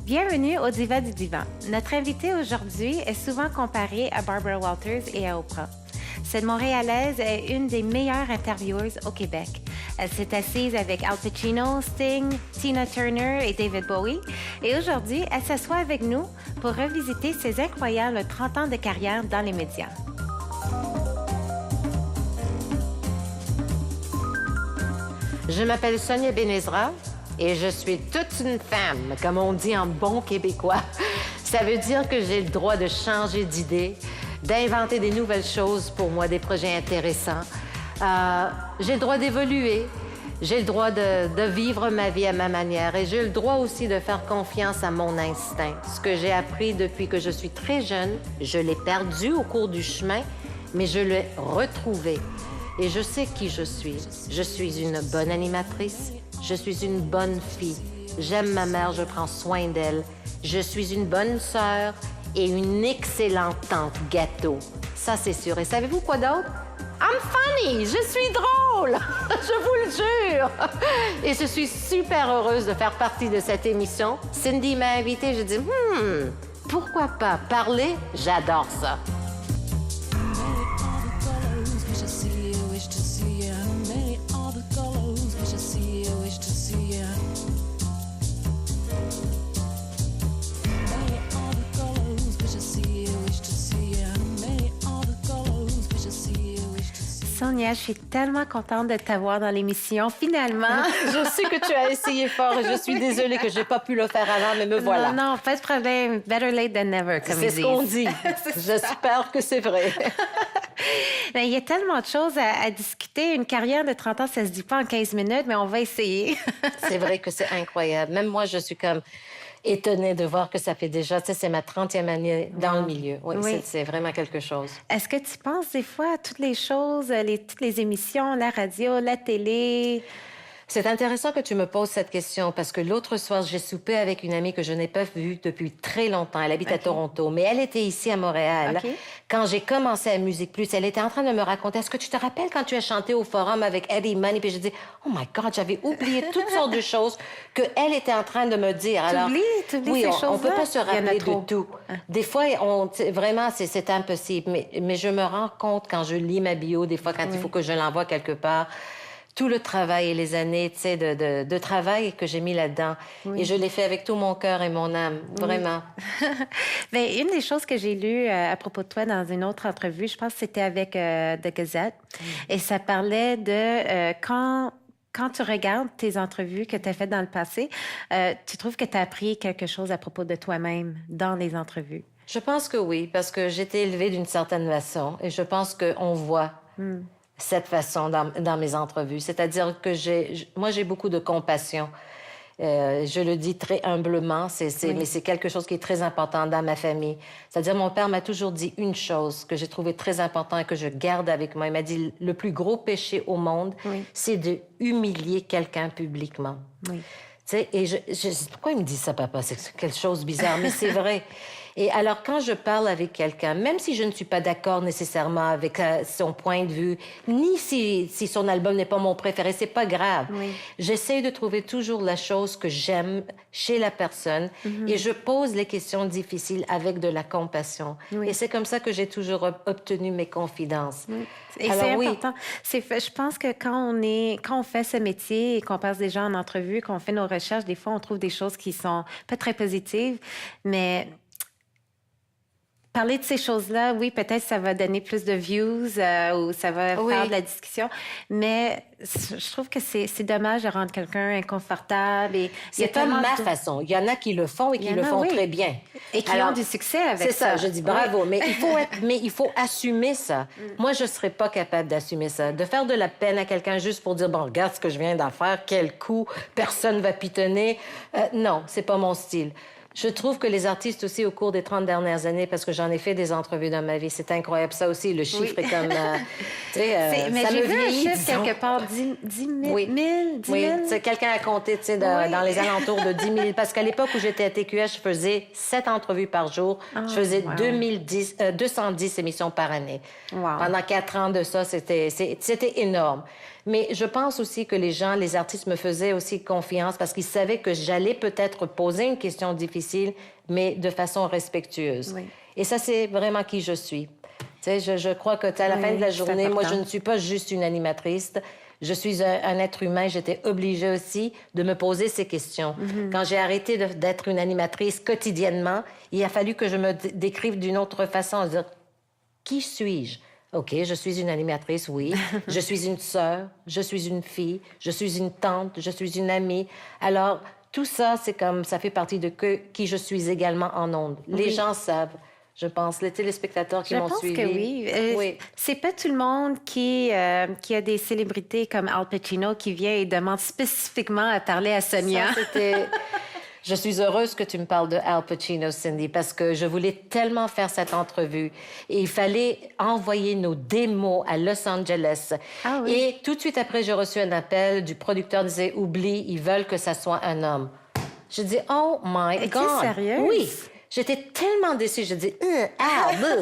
Bienvenue au Diva du Divan. Notre invitée aujourd'hui est souvent comparée à Barbara Walters et à Oprah. Cette Montréalaise est une des meilleures intervieweuses au Québec. Elle s'est assise avec Al Pacino, Sting, Tina Turner et David Bowie. Et aujourd'hui, elle s'assoit avec nous pour revisiter ses incroyables 30 ans de carrière dans les médias. Je m'appelle Sonia Benezra et je suis toute une femme, comme on dit en bon québécois. Ça veut dire que j'ai le droit de changer d'idée, d'inventer des nouvelles choses pour moi, des projets intéressants. J'ai le droit d'évoluer, j'ai le droit de vivre ma vie à ma manière et j'ai le droit aussi de faire confiance à mon instinct. Ce que j'ai appris depuis que je suis très jeune, je l'ai perdu au cours du chemin, mais je l'ai retrouvé. Et je sais qui je suis. Je suis une bonne animatrice. Je suis une bonne fille. J'aime ma mère, je prends soin d'elle. Je suis une bonne sœur et une excellente tante gâteau. Ça, c'est sûr. Et savez-vous quoi d'autre? I'm funny! Je suis drôle! Je vous le jure! Et je suis super heureuse de faire partie de cette émission. Cindy m'a invitée, je dis, pourquoi pas parler? J'adore ça. Sonia, je suis tellement contente de t'avoir dans l'émission, finalement. Je sais que tu as essayé fort et je suis désolée que je n'ai pas pu le faire avant, mais me voilà. Non, pas de problème. Better late than never, comme ils disent. C'est ce qu'on dit. J'espère que c'est vrai. Il y a tellement de choses à discuter. Une carrière de 30 ans, ça se dit pas en 15 minutes, mais on va essayer. C'est vrai que c'est incroyable. Même moi, je suis comme étonnée de voir que ça fait déjà, tu sais, c'est ma 30e année dans le milieu. Oui. C'est vraiment quelque chose. Est-ce que tu penses des fois à toutes les choses, toutes les émissions, la radio, la télé? C'est intéressant que tu me poses cette question parce que l'autre soir, j'ai soupé avec une amie que je n'ai pas vue depuis très longtemps. Elle habite à Toronto, mais elle était ici à Montréal. Quand j'ai commencé à Musique Plus, elle était en train de me raconter, est-ce que tu te rappelles quand tu as chanté au Forum avec Eddie Money? Puis je dis, oh my God, j'avais oublié toutes sortes de choses qu'elle était en train de me dire. Alors, t'oublies oui, ces choses-là? on peut pas se rappeler de tout. Des fois, vraiment, c'est impossible. Mais je me rends compte quand je lis ma bio, des fois, quand il faut que je l'envoie quelque part, tout le travail et les années, tu sais, de travail que j'ai mis là-dedans. Et je l'ai fait avec tout mon cœur et mon âme, vraiment. Bien, une des choses que j'ai lues à propos de toi dans une autre entrevue, je pense que c'était avec The Gazette, et ça parlait de quand tu regardes tes entrevues que tu as faites dans le passé, tu trouves que tu as appris quelque chose à propos de toi-même dans les entrevues? Je pense que oui, parce que j'ai été élevée d'une certaine façon et je pense qu'on voit cette façon dans mes entrevues. C'est-à-dire que moi, j'ai beaucoup de compassion. Je le dis très humblement, mais c'est quelque chose qui est très important dans ma famille. C'est-à-dire, mon père m'a toujours dit une chose que j'ai trouvé très importante et que je garde avec moi. Il m'a dit, le plus gros péché au monde, c'est de humilier quelqu'un publiquement. Tu sais, et pourquoi il me dit ça, papa? C'est quelque chose de bizarre, mais c'est vrai. Et alors, quand je parle avec quelqu'un, même si je ne suis pas d'accord nécessairement avec son point de vue, ni si son album n'est pas mon préféré, c'est pas grave. J'essaie de trouver toujours la chose que j'aime chez la personne et je pose les questions difficiles avec de la compassion. Et c'est comme ça que j'ai toujours obtenu mes confidences. Et alors, c'est important. Je pense que quand on fait ce métier et qu'on passe des gens en entrevue, qu'on fait nos recherches, des fois, on trouve des choses qui sont pas très positives, mais parler de ces choses-là, oui, peut-être ça va donner plus de views ou ça va faire de la discussion, mais je trouve que c'est dommage de rendre quelqu'un inconfortable. C'est pas ma façon. Il y en a qui le font et qui le font très bien. Et qui ont du succès avec ça. C'est ça, je dis bravo. Mais il faut assumer ça. Moi, je serais pas capable d'assumer ça. De faire de la peine à quelqu'un juste pour dire, bon, regarde ce que je viens d'en faire, quel coup, personne va pitonner. Non, c'est pas mon style. Je trouve que les artistes aussi, au cours des 30 dernières années, parce que j'en ai fait des entrevues dans ma vie, c'est incroyable. Ça aussi, le chiffre est comme... tu sais, mais ça j'ai me vu vieillit, un chiffre quelque part, 10 000, 10 000. Oui, quelqu'un a compté, tu sais, dans les alentours de 10 000. Parce qu'à l'époque où j'étais à TQS, je faisais 7 entrevues par jour. Je faisais 210 émissions par année. Pendant 4 ans de ça, c'était énorme. Mais je pense aussi que les artistes me faisaient aussi confiance parce qu'ils savaient que j'allais peut-être poser une question difficile, mais de façon respectueuse. Oui. Et ça, c'est vraiment qui je suis. Tu sais, je crois que à la fin de la journée, moi, je ne suis pas juste une animatrice. Je suis un être humain. J'étais obligée aussi de me poser ces questions. Quand j'ai arrêté d'être une animatrice quotidiennement, il a fallu que je me décrive d'une autre façon. Dire, qui suis-je? OK, je suis une animatrice, oui. Je suis une sœur, je suis une fille, je suis une tante, je suis une amie. Alors, tout ça, c'est comme ça fait partie de qui je suis également en ondes. Les gens savent. Je pense, les téléspectateurs qui m'ont suivi. Je pense que oui. Oui. C'est pas tout le monde qui a des célébrités comme Al Pacino qui vient et demande spécifiquement à parler à Sonia. Ça, c'était... Je suis heureuse que tu me parles de Al Pacino, Cindy, parce que je voulais tellement faire cette entrevue. Et il fallait envoyer nos démos à Los Angeles. Ah oui. Et tout de suite après, j'ai reçu un appel du producteur qui disait, oublie, ils veulent que ça soit un homme. Je dis, oh my Es-tu God! sérieuse? Oui! J'étais tellement déçue. Je dis,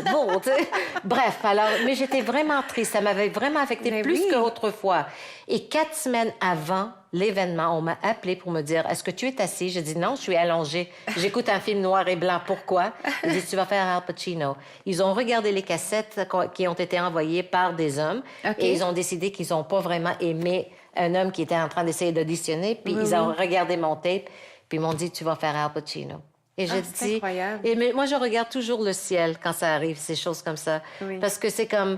bon, tu sais. Bref, alors, mais j'étais vraiment triste. Ça m'avait vraiment affectée Mais plus oui. qu'autrefois. Et 4 semaines avant l'événement, on m'a appelé pour me dire, est-ce que tu es assis? J'ai dit, non, je suis allongée. J'écoute un film noir et blanc. Pourquoi? Ils dit, tu vas faire Al Pacino. Ils ont regardé les cassettes qui ont été envoyées par des hommes. OK. Et ils ont décidé qu'ils n'ont pas vraiment aimé un homme qui était en train d'essayer d'auditionner. Puis Oui, ils ont regardé mon tape. Puis ils m'ont dit, tu vas faire Al Pacino. Et j'ai c'est dit... incroyable. Et mais moi, je regarde toujours le ciel quand ça arrive, ces choses comme ça. Oui. Parce que c'est comme...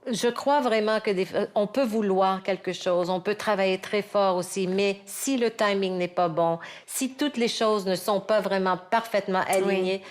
Je crois vraiment que on peut vouloir quelque chose, on peut travailler très fort aussi, mais si le timing n'est pas bon, si toutes les choses ne sont pas vraiment parfaitement alignées,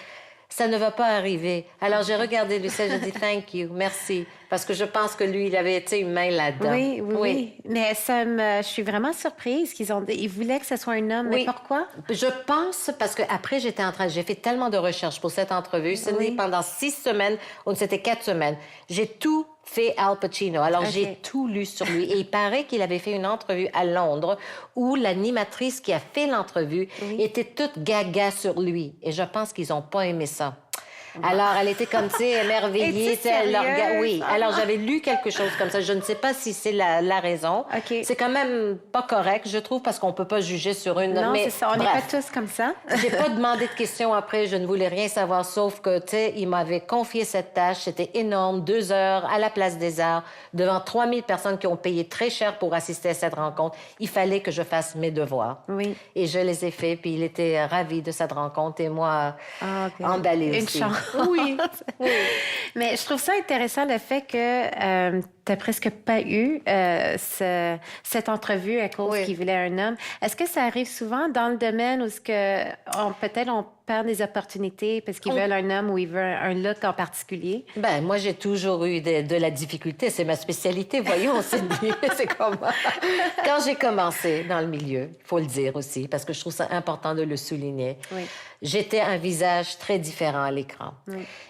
ça ne va pas arriver. Alors, j'ai regardé le ciel, j'ai dit « thank you, merci », parce que je pense que lui, il avait été une main là-dedans. Oui. Mais je suis vraiment surprise ils voulaient que ce soit un homme. Oui. Mais pourquoi? Je pense, parce que après j'ai fait tellement de recherches pour cette entrevue. Pendant 6 semaines, c'était 4 semaines. J'ai tout fait Al Pacino. Alors, j'ai tout lu sur lui. Et il paraît qu'il avait fait une entrevue à Londres où l'animatrice qui a fait l'entrevue était toute gaga sur lui. Et je pense qu'ils n'ont pas aimé ça. Alors, elle était comme, tu sais, émerveillée. Es-tu sérieuse? Oui. Alors, j'avais lu quelque chose comme ça. Je ne sais pas si c'est la raison. OK. C'est quand même pas correct, je trouve, parce qu'on peut pas juger sur une... Non, mais, c'est ça. On n'est bref. pas tous comme ça. J'ai pas demandé de questions après. Je ne voulais rien savoir, sauf que, tu sais, il m'avait confié cette tâche. C'était énorme. 2 heures à la Place des Arts, devant 3000 personnes qui ont payé très cher pour assister à cette rencontre. Il fallait que je fasse mes devoirs. Oui. Et je les ai faits, puis il était ravi de cette rencontre. Et moi, emballée aussi. Une chance. Oui. Mais je trouve ça intéressant le fait que tu n'as presque pas eu cette entrevue à cause qu'il voulait un homme. Est-ce que ça arrive souvent dans le domaine où peut-être on perd des opportunités parce qu'ils veulent un homme ou ils veulent un look en particulier? Ben, moi, j'ai toujours eu de la difficulté. C'est ma spécialité, voyons, c'est comment. Quand j'ai commencé dans le milieu, il faut le dire aussi, parce que je trouve ça important de le souligner, j'étais un visage très différent à l'écran.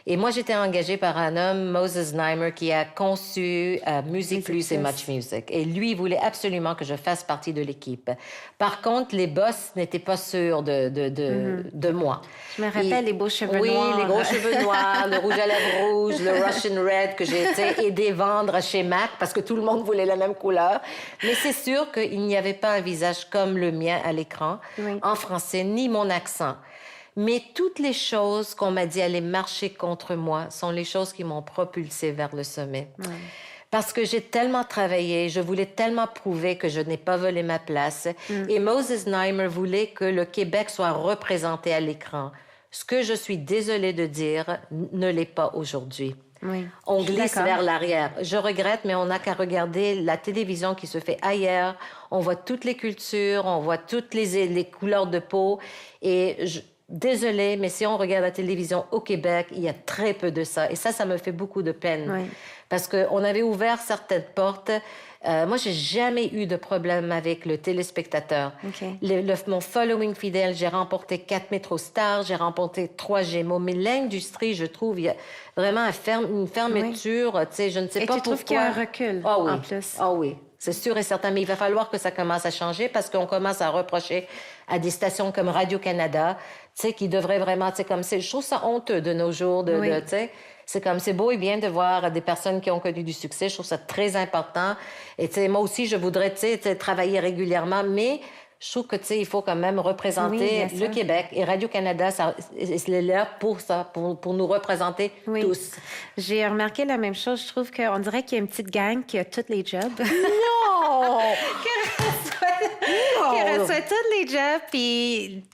Et moi, j'étais engagée par un homme, Moses Znaimer, qui a conçu Music Plus et Much Music. Et lui, il voulait absolument que je fasse partie de l'équipe. Par contre, les boss n'étaient pas sûrs de moi. Je me rappelle les beaux cheveux noirs. Oui, les gros cheveux noirs, le rouge à lèvres rouge, le Russian Red que j'ai aidé vendre chez MAC parce que tout le monde voulait la même couleur. Mais c'est sûr qu'il n'y avait pas un visage comme le mien à l'écran, en français, ni mon accent. Mais toutes les choses qu'on m'a dit allaient marcher contre moi sont les choses qui m'ont propulsée vers le sommet. Parce que j'ai tellement travaillé, je voulais tellement prouver que je n'ai pas volé ma place. Et Moses Znaimer voulait que le Québec soit représenté à l'écran. Ce que je suis désolée de dire ne l'est pas aujourd'hui. On glisse vers l'arrière. Je regrette, mais on n'a qu'à regarder la télévision qui se fait ailleurs. On voit toutes les cultures, on voit toutes les couleurs de peau. Et désolée, mais si on regarde la télévision au Québec, il y a très peu de ça. Et ça me fait beaucoup de peine. Parce qu'on avait ouvert certaines portes. Moi, j'ai jamais eu de problème avec le téléspectateur. Mon following fidèle, j'ai remporté 4 Métro Stars, j'ai remporté 3 Gémeaux. Mais l'industrie, je trouve, il y a vraiment une fermeture. Tu sais, je ne sais pas pourquoi. Et tu trouves qu'il y a un recul, en plus? Ah oui. C'est sûr et certain, mais il va falloir que ça commence à changer parce qu'on commence à reprocher à des stations comme Radio-Canada, tu sais, qui devraient vraiment, tu sais, comme c'est... Je trouve ça honteux de nos jours, tu sais. C'est comme, c'est beau et bien de voir des personnes qui ont connu du succès. Je trouve ça très important. Et tu sais, moi aussi, je voudrais, tu sais, travailler régulièrement, mais je trouve que, tu sais, il faut quand même représenter Oui, le Québec. Et Radio-Canada, c'est là pour ça, pour nous représenter tous. J'ai remarqué la même chose. Je trouve qu'on dirait qu'il y a une petite gang qui a tous les jobs. Non! Qui reçoit tous les jobs, puis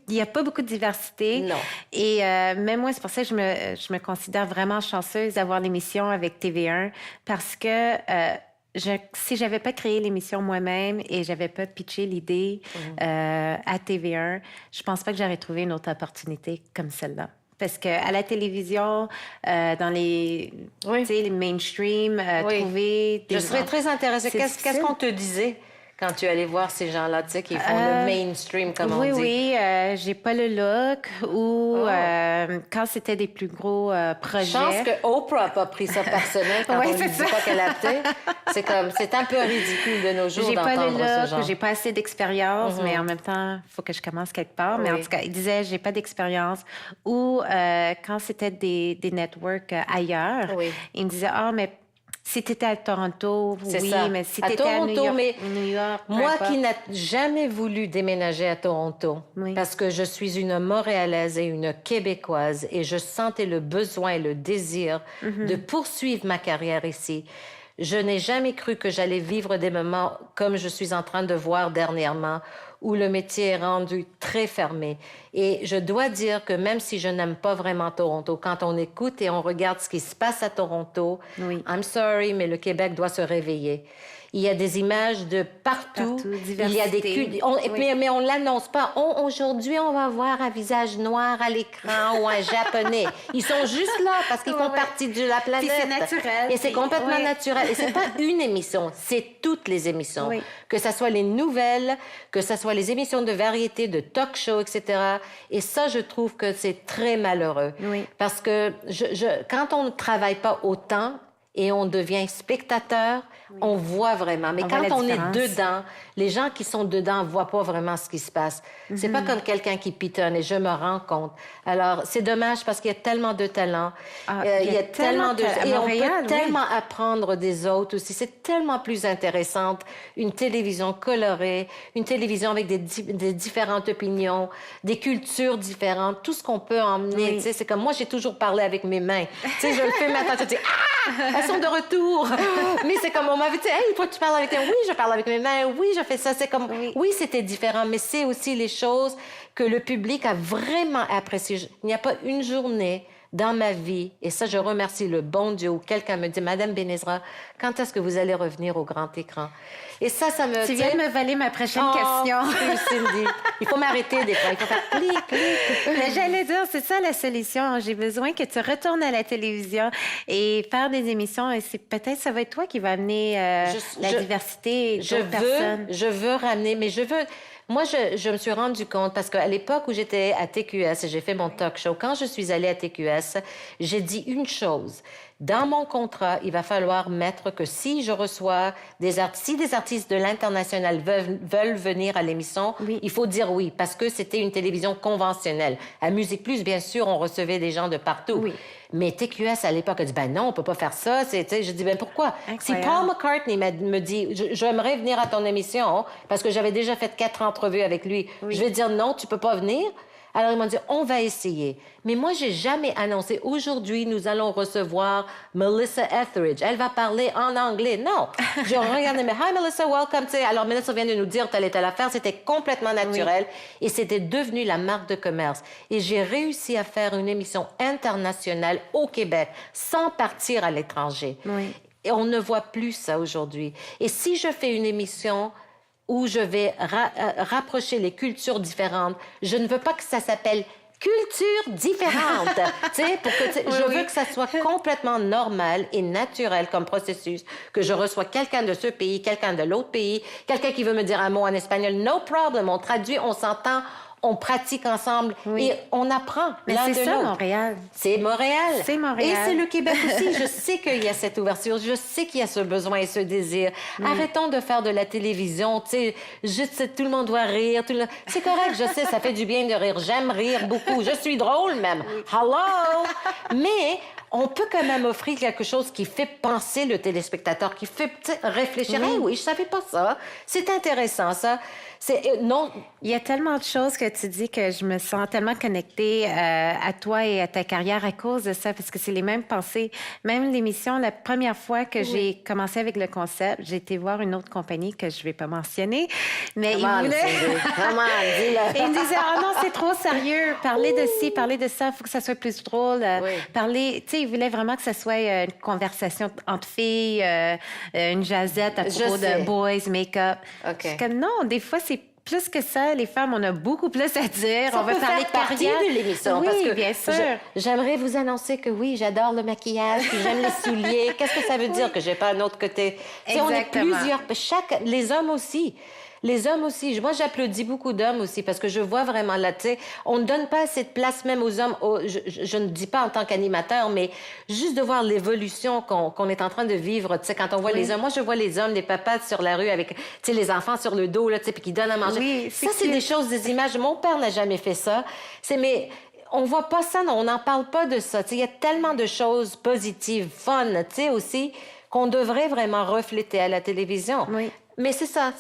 il n'y a pas beaucoup de diversité. Non. Et même moi, c'est pour ça que je me considère vraiment chanceuse d'avoir l'émission avec TV1 parce que si j'avais pas créé l'émission moi-même et j'avais pas pitché l'idée à TV1, je pense pas que j'aurais trouvé une autre opportunité comme celle-là. Parce qu'à la télévision, dans les, tu sais, les mainstream, trouver des... Je serais très intéressée. Qu'est-ce qu'on te disait quand tu allais voir ces gens-là, tu sais, qui font le mainstream, comme on dit? Oui, j'ai pas le look. Ou quand c'était des plus gros projets... Chance que Oprah n'a pas pris ça personnel quand on lui dit pas qu'elle a été. C'est comme, c'est un peu ridicule de nos jours d'entendre ce genre. J'ai pas assez d'expérience, mais en même temps, il faut que je commence quelque part. Mais en tout cas, il disait, j'ai pas d'expérience. Ou quand c'était des networks ailleurs, il me disait, mais si tu étais à Toronto, mais si tu étais à New York, moi qui n'ai jamais voulu déménager à Toronto, parce que je suis une Montréalaise et une Québécoise, et je sentais le besoin et le désir de poursuivre ma carrière ici. Je n'ai jamais cru que j'allais vivre des moments comme je suis en train de voir dernièrement, où le métier est rendu très fermé. Et je dois dire que même si je n'aime pas vraiment Toronto, quand on écoute et on regarde ce qui se passe à Toronto, I'm sorry, mais le Québec doit se réveiller. Il y a des images de partout. Il y a des mais on l'annonce pas. Aujourd'hui, on va voir un visage noir à l'écran ou un japonais. Ils sont juste là parce qu'ils font partie de la planète. Puis c'est naturel. Et c'est complètement naturel. Et c'est pas une émission, c'est toutes les émissions. Que ce soit les nouvelles, que ce soit les émissions de variété, de talk-show, etc. Et ça, je trouve que c'est très malheureux. Parce que quand on ne travaille pas autant, et on devient spectateur, on voit vraiment. Mais quand on est dedans, les gens qui sont dedans ne voient pas vraiment ce qui se passe. C'est pas comme quelqu'un qui pitonne, et je me rends compte. Alors, c'est dommage parce qu'il y a tellement de talent. Il y a tellement de... Et on peut tellement apprendre des autres aussi. C'est tellement plus intéressant. Une télévision colorée, une télévision avec des différentes opinions, des cultures différentes, tout ce qu'on peut emmener. Tu sais, c'est comme moi, j'ai toujours parlé avec mes mains. Tu sais, je le fais maintenant, je dis « Ah! Elles sont de retour! » Mais c'est comme on m'avait dit « Hey, toi, tu parles avec tes mains. » Oui, je parle avec mes mains. Oui, je fais ça. C'est comme... Oui, c'était différent, mais c'est aussi les choses que le public a vraiment appréciées. Il n'y a pas une journée dans ma vie, et ça, je remercie le bon Dieu, où quelqu'un me dit « Madame Benezra, quand est-ce que vous allez revenir au grand écran? » Et ça me... Tu viens de me voler ma prochaine question. Cindy. Il faut m'arrêter des fois. Il faut faire clic, clic. Mais j'allais dire, c'est ça la solution. J'ai besoin que tu retournes à la télévision et faire des émissions. Et peut-être ça va être toi qui va amener la diversité d'autres personnes. Je veux ramener, mais je veux... Moi, je me suis rendu compte, parce qu'à l'époque où j'étais à TQS et j'ai fait mon talk show, quand je suis allée à TQS, j'ai dit une chose. Dans mon contrat, il va falloir mettre que si je reçois si des artistes de l'international veulent venir à l'émission, il faut dire oui, parce que c'était une télévision conventionnelle. À Musique Plus, bien sûr, on recevait des gens de partout. Mais TQS, à l'époque, a dit, ben non, on peut pas faire ça. Je dis, ben pourquoi? Incroyable. Si Paul McCartney me dit, j'aimerais venir à ton émission, parce que j'avais déjà fait 4 entrevues avec lui, je vais dire, non, tu peux pas venir. Alors, ils m'ont dit, on va essayer. Mais moi, j'ai jamais annoncé, aujourd'hui, nous allons recevoir Melissa Etheridge. Elle va parler en anglais. Non. Je regardais, mais hi, Melissa, welcome. Alors, Melissa vient de nous dire telle et telle affaire. C'était complètement naturel. Et c'était devenu la marque de commerce. Et j'ai réussi à faire une émission internationale au Québec sans partir à l'étranger. Et on ne voit plus ça aujourd'hui. Et si je fais une émission où je vais rapprocher les cultures différentes, je ne veux pas que ça s'appelle culture différente. Je veux que ça soit complètement normal et naturel comme processus, que je reçois quelqu'un de ce pays, quelqu'un de l'autre pays, quelqu'un qui veut me dire un mot en espagnol, no problem, on traduit, on s'entend, on pratique ensemble et on apprend l'un de l'autre. C'est ça, Montréal. C'est Montréal. C'est Montréal. Et c'est le Québec aussi. Je sais qu'il y a cette ouverture. Je sais qu'il y a ce besoin et ce désir. Arrêtons de faire de la télévision. Tu sais, juste tout le monde doit rire. C'est correct, je sais, ça fait du bien de rire. J'aime rire beaucoup. Je suis drôle même. Hello! Mais on peut quand même offrir quelque chose qui fait penser le téléspectateur, qui fait réfléchir. Oui. Hey, oui, je savais pas ça. C'est intéressant, ça. Non. Il y a tellement de choses que tu dis que je me sens tellement connectée à toi et à ta carrière à cause de ça, parce que c'est les mêmes pensées. Même l'émission, la première fois que j'ai commencé avec le concept, j'ai été voir une autre compagnie que je ne vais pas mentionner, mais ils voulaient... dis-le. Et ils me disaient, oh non, c'est trop sérieux, parler de ci, parler de ça, il faut que ça soit plus drôle. Parler, tu sais, ils voulaient vraiment que ça soit une conversation entre filles, une jazzette à propos de boys, make-up. OK. Je suis comme, non, des fois, c'est plus que ça, les femmes, on a beaucoup plus à dire. Ça on va peut parler faire partie de l'émission. Oui, parce que bien sûr. J'aimerais vous annoncer que oui, j'adore le maquillage, puis j'aime les souliers. Qu'est-ce que ça veut dire que j'ai pas un autre côté? On est plusieurs. Les hommes aussi. Les hommes aussi. Moi, j'applaudis beaucoup d'hommes aussi parce que je vois vraiment là, tu sais, on ne donne pas assez de place même aux hommes. Je ne dis pas en tant qu'animateur, mais juste de voir l'évolution qu'on est en train de vivre. Tu sais, quand on voit les hommes, moi, je vois les hommes, les papas sur la rue avec, tu sais, les enfants sur le dos, là, tu sais, puis qui donnent à manger. Oui, ça, c'est des choses, des images. Mon père n'a jamais fait ça. Mais on voit pas ça, non, on n'en parle pas de ça. Tu sais, il y a tellement de choses positives, fun, tu sais, aussi, qu'on devrait vraiment refléter à la télévision. Oui. Mais c'est ça,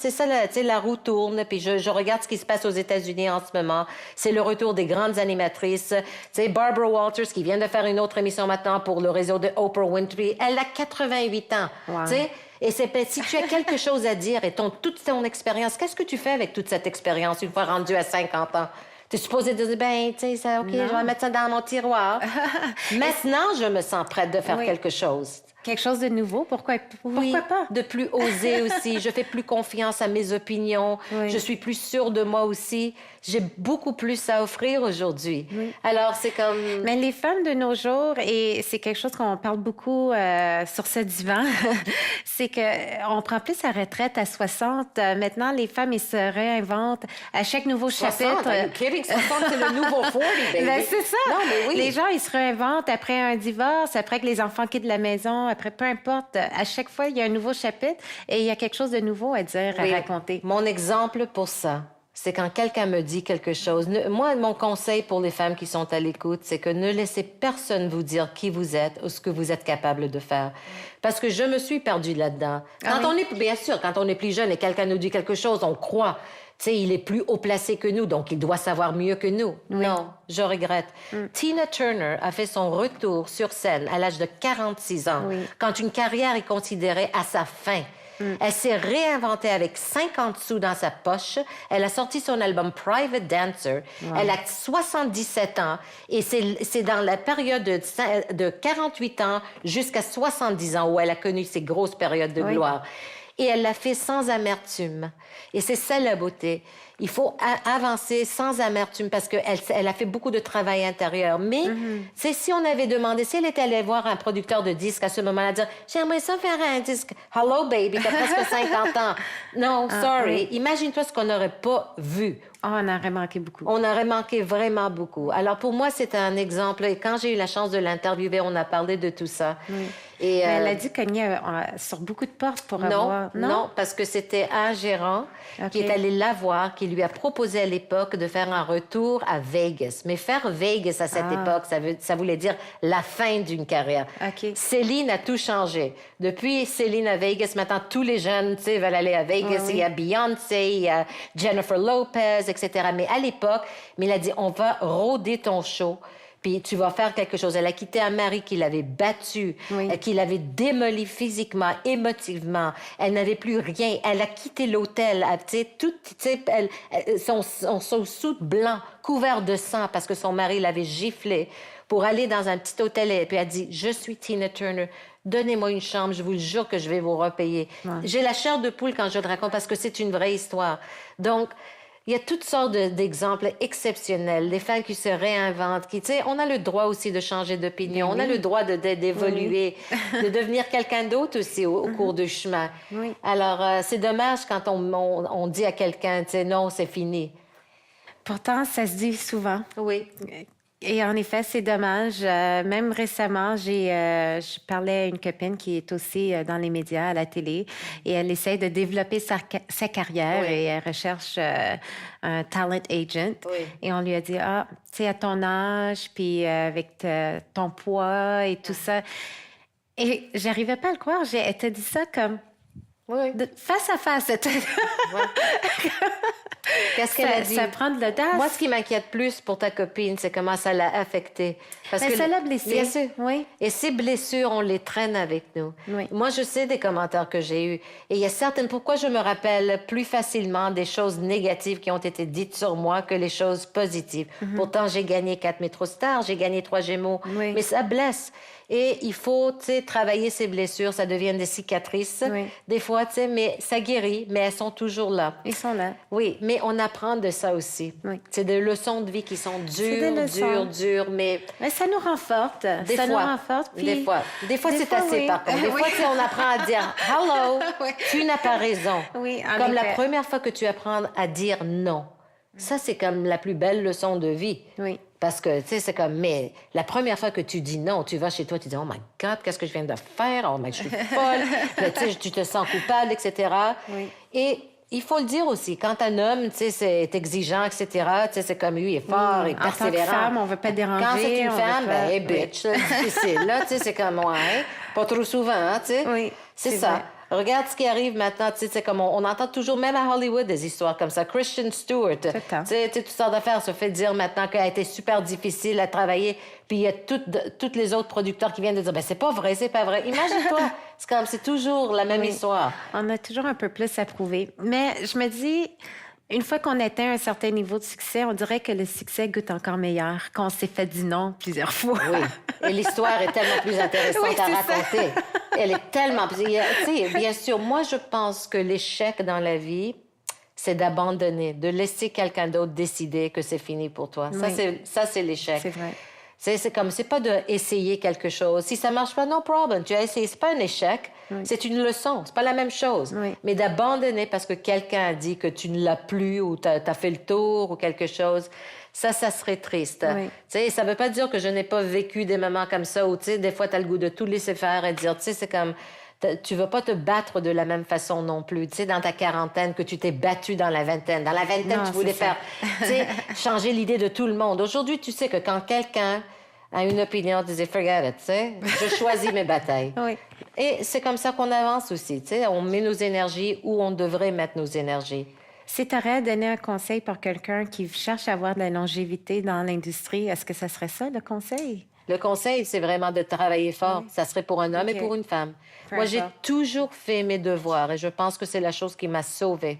la roue tourne, puis je regarde ce qui se passe aux États-Unis en ce moment. C'est le retour des grandes animatrices. Tu sais, Barbara Walters, qui vient de faire une autre émission maintenant pour le réseau de Oprah Winfrey, elle a 88 ans, wow. Tu sais. Et si tu as quelque chose à dire et toute ton expérience, qu'est-ce que tu fais avec toute cette expérience une fois rendue à 50 ans? Tu es supposé dire, ben, tu sais, OK, je vais mettre ça dans mon tiroir. Maintenant, je me sens prête de faire quelque chose. Quelque chose de nouveau, pourquoi pas? De plus oser aussi. Je fais plus confiance à mes opinions. Oui. Je suis plus sûre de moi aussi. J'ai beaucoup plus à offrir aujourd'hui. Oui. Alors, c'est comme... Mais les femmes de nos jours, et c'est quelque chose qu'on parle beaucoup sur ce divan, c'est qu'on prend plus sa retraite à 60. Maintenant, les femmes, ils se réinventent à chaque nouveau 60, chapitre. are you kidding? 60, c'est le nouveau 40, baby. Ben, c'est ça. Non, mais oui. Les gens, ils se réinventent après un divorce, après que les enfants quittent la maison, après peu importe. À chaque fois, il y a un nouveau chapitre et il y a quelque chose de nouveau à dire, à raconter. Mon exemple pour ça, c'est quand quelqu'un me dit quelque chose. Moi, mon conseil pour les femmes qui sont à l'écoute, c'est que ne laissez personne vous dire qui vous êtes ou ce que vous êtes capable de faire. Parce que je me suis perdue là-dedans. Bien sûr, quand on est plus jeune et quelqu'un nous dit quelque chose, on croit. Tu sais, il est plus haut placé que nous, donc il doit savoir mieux que nous. Oui. Non, je regrette. Tina Turner a fait son retour sur scène à l'âge de 46 ans, quand une carrière est considérée à sa fin. Elle s'est réinventée avec 50 sous dans sa poche. Elle a sorti son album Private Dancer. Elle a 77 ans et c'est dans la période de 48 ans jusqu'à 70 ans où elle a connu ses grosses périodes de gloire. Et elle l'a fait sans amertume. Et c'est ça la beauté. Il faut avancer sans amertume parce qu'elle a fait beaucoup de travail intérieur. Mais si on avait demandé, si elle était allée voir un producteur de disques à ce moment-là, dire « J'aimerais ça faire un disque. Hello, baby, t'as presque 50 ans. » Non, sorry. Imagine-toi ce qu'on n'aurait pas vu. Oh, on aurait manqué beaucoup. On aurait manqué vraiment beaucoup. Alors, pour moi, c'est un exemple. Et quand j'ai eu la chance de l'interviewer, on a parlé de tout ça. Et, elle a dû cogner sur beaucoup de portes pour avoir... Non, parce que c'était un gérant qui est allé la voir, qui lui a proposé à l'époque de faire un retour à Vegas. Mais faire Vegas à cette époque, ça voulait dire la fin d'une carrière. Céline a tout changé. Depuis Céline à Vegas, maintenant, tous les jeunes, tu sais, veulent aller à Vegas. Il y a Beyoncé, il y a Jennifer Lopez, etc. Mais à l'époque, il a dit, on va rôder ton show. Puis tu vas faire quelque chose. Elle a quitté un mari qui l'avait battue, qui l'avait démolie physiquement, émotivement. Elle n'avait plus rien. Elle a quitté l'hôtel. Son soute blanc, couvert de sang parce que son mari l'avait giflé pour aller dans un petit hôtel. Et puis elle a dit, je suis Tina Turner. Donnez-moi une chambre, je vous le jure que je vais vous repayer. J'ai la chair de poule quand je le raconte parce que c'est une vraie histoire. Donc, il y a toutes sortes d'exemples exceptionnels, des femmes qui se réinventent, qui, tu sais, on a le droit aussi de changer d'opinion, on a le droit d'évoluer, de devenir quelqu'un d'autre aussi au cours du chemin. Alors, c'est dommage quand on dit à quelqu'un, tu sais, non, c'est fini. Pourtant, ça se dit souvent. Oui. Et en effet, c'est dommage. Même récemment, je parlais à une copine qui est aussi dans les médias, à la télé, et elle essaie de développer sa carrière et elle recherche un talent agent. Oui. Et on lui a dit, ah, tu sais, à ton âge, puis avec ton poids et tout ça. Et j'arrivais pas à le croire. Elle t'a dit ça comme face à face. Qu'est-ce qu'elle a dit? Ça prend de l'audace. Moi, ce qui m'inquiète plus pour ta copine, c'est comment ça l'a affectée. Parce que ça l'a blessée. Bien sûr. Oui. Et ces blessures, on les traîne avec nous. Oui. Moi, je sais des commentaires que j'ai eus. Et il y a certaines... Pourquoi je me rappelle plus facilement des choses négatives qui ont été dites sur moi que les choses positives. Pourtant, j'ai gagné 4 MetroStars, j'ai gagné 3 Gémeaux. Oui. Mais ça blesse. Et il faut, tu sais, travailler ces blessures. Ça devient des cicatrices. Oui. Des fois, tu sais, mais ça guérit, mais elles sont toujours là. Ils sont là. Oui, mais on apprend de ça aussi. Oui. C'est des leçons de vie qui sont dures, mais... Mais ça nous renforce. Des fois. Nous renforce. Puis... Des fois, c'est assez, oui. par contre. Des fois, tu sais, on apprend à dire « Hello, tu n'as pas raison. » Oui, Comme la première fois que tu apprends à dire « non ». Ça, c'est comme la plus belle leçon de vie. Oui. Parce que, tu sais, c'est comme, mais la première fois que tu dis non, tu vas chez toi, tu dis, oh my God, qu'est-ce que je viens de faire? Oh my, je suis folle. Puis, tu sais, tu te sens coupable, etc. Oui. Et il faut le dire aussi, quand un homme, tu sais, c'est exigeant, etc., tu sais, c'est comme lui, il est fort, il est persévérant. En tant que femme, on ne veut pas déranger. Quand c'est une femme, ben, hey, bitch, c'est difficile, là, tu sais, c'est comme, ouais, pas trop souvent, hein, tu sais. Oui, c'est ça. vrai. Regarde ce qui arrive maintenant, tu sais, c'est comme on entend toujours, même à Hollywood, des histoires comme ça. Christian Stewart, tu sais, toutes sortes d'affaires se fait dire maintenant qu'elle a été super difficile à travailler, puis il y a tous les autres producteurs qui viennent de dire, ben c'est pas vrai, c'est pas vrai. Imagine-toi, c'est toujours la même histoire. On a toujours un peu plus à prouver. Mais je me dis, une fois qu'on atteint un certain niveau de succès, on dirait que le succès goûte encore meilleur, qu'on s'est fait du non plusieurs fois. Oui, et l'histoire est tellement plus intéressante à raconter. Ça. Elle est tellement... Tu sais, bien sûr, moi, je pense que l'échec dans la vie, c'est d'abandonner, de laisser quelqu'un d'autre décider que c'est fini pour toi. Oui. Ça, c'est l'échec. C'est vrai. C'est comme, c'est pas d'essayer quelque chose. Si ça marche pas, no problem. Tu as essayé. C'est pas un échec. Oui. C'est une leçon. C'est pas la même chose. Oui. Mais d'abandonner parce que quelqu'un a dit que tu ne l'as plus ou t'as fait le tour ou quelque chose, ça serait triste. Oui. Tu sais, ça veut pas dire que je n'ai pas vécu des moments comme ça où, tu sais, des fois, t'as le goût de tout laisser faire et dire, tu sais, c'est comme... Tu vas pas te battre de la même façon non plus. Tu sais, dans ta quarantaine, que tu t'es battu dans la vingtaine. Dans la vingtaine, non, tu voulais faire, tu sais, changer l'idée de tout le monde. Aujourd'hui, tu sais que quand quelqu'un a une opinion, tu dis, forget it, tu sais, je choisis mes batailles. Oui. Et c'est comme ça qu'on avance aussi, tu sais. On met nos énergies où on devrait mettre nos énergies. Si tu aurais à donner un conseil pour quelqu'un qui cherche à avoir de la longévité dans l'industrie, est-ce que ça serait ça, le conseil? Le conseil, c'est vraiment de travailler fort. Oui. Ça serait pour un homme et pour une femme. Moi, j'ai toujours fait mes devoirs et je pense que c'est la chose qui m'a sauvée.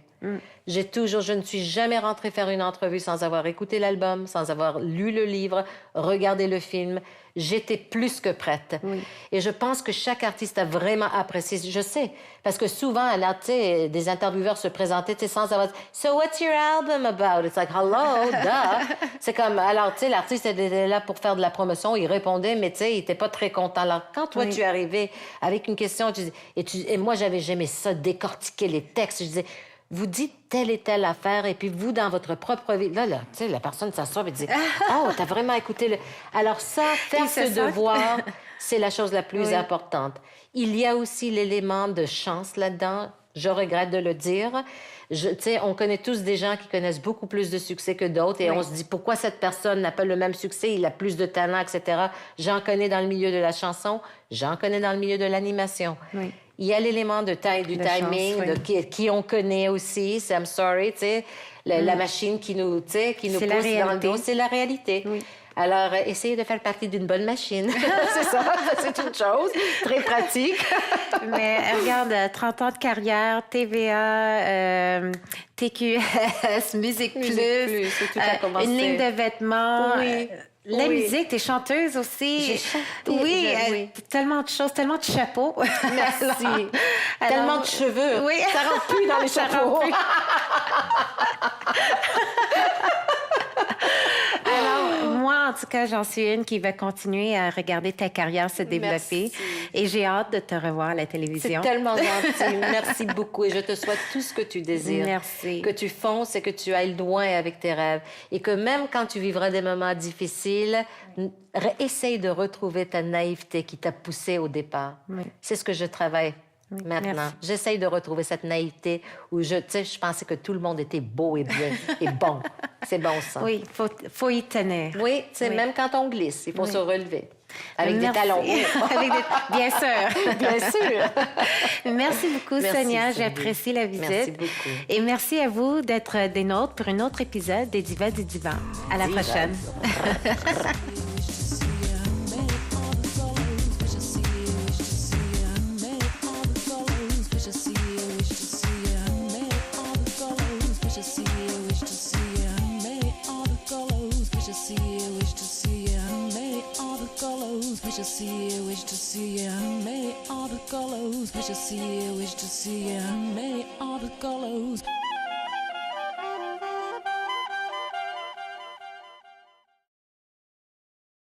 Je ne suis jamais rentrée faire une entrevue sans avoir écouté l'album, sans avoir lu le livre, regardé le film. J'étais plus que prête. Oui. Et je pense que chaque artiste a vraiment apprécié. Je sais, parce que souvent, alors, des intervieweurs se présentaient sans avoir... « So what's your album about? » It's like, hello, duh. C'est comme, alors, tu sais, l'artiste était là pour faire de la promotion, il répondait, mais tu sais, il n'était pas très content. Alors, quand toi, tu es arrivé avec une question, et moi, j'aimé ça, décortiquer les textes, je disais... Vous dites telle et telle affaire, et puis vous, dans votre propre vie... Là, tu sais, la personne s'assoit et dit « Oh, t'as vraiment écouté le... » Alors ça, faire ce devoir, c'est la chose la plus importante. Il y a aussi l'élément de chance là-dedans. Je regrette de le dire. Tu sais, on connaît tous des gens qui connaissent beaucoup plus de succès que d'autres, et on se dit « Pourquoi cette personne n'a pas le même succès? Il a plus de talent, etc. » J'en connais dans le milieu de la chanson, j'en connais dans le milieu de l'animation. Oui. Il y a l'élément du timing, chance, qui on connaît aussi. C'est I'm sorry, tu sais, la machine qui nous pousse dans le dos. C'est la réalité. Oui. Alors, essayez de faire partie d'une bonne machine. C'est ça, c'est une chose très pratique. Mais regarde, 30 ans de carrière, TVA, TQS, Musique Plus, tout a commencé. Une ligne de vêtements. Oui. La musique, t'es chanteuse aussi. J'ai chanté. Oui, tellement de choses, tellement de chapeaux. Merci. Tellement de cheveux. Oui. Ça rentre plus dans les chapeaux. Alors, moi, en tout tout cas, j'en suis une qui va continuer à regarder ta carrière se développer. Merci. Et j'ai hâte de te revoir à la C'est télévision. tellement gentil. Merci beaucoup. Et je te souhaite tout ce que tu désires. Merci. Que tu fonces et que tu ailles loin avec tes rêves. Et que même quand tu vivras des moments difficiles, essaye de retrouver ta naïveté qui t'a poussé au départ. Oui. C'est ce que je travaille maintenant. merci. J'essaye de retrouver cette naïveté où je pensais que tout le monde était beau et bien et bon. C'est bon, ça. Oui, faut y tenir. Oui, tu sais, Oui. même quand on glisse, il faut se relever. Avec Merci. des talons hauts. Bien sûr. Bien sûr. Merci beaucoup, Merci, Sonia. Sylvie. J'apprécie la visite. Merci beaucoup. Et merci à vous d'être des nôtres pour un autre épisode des Divas du Divan. À la Divas. prochaine. Wish to see you, wish to see you, many all the colors. Wish to see you, wish to see you, many all the colors.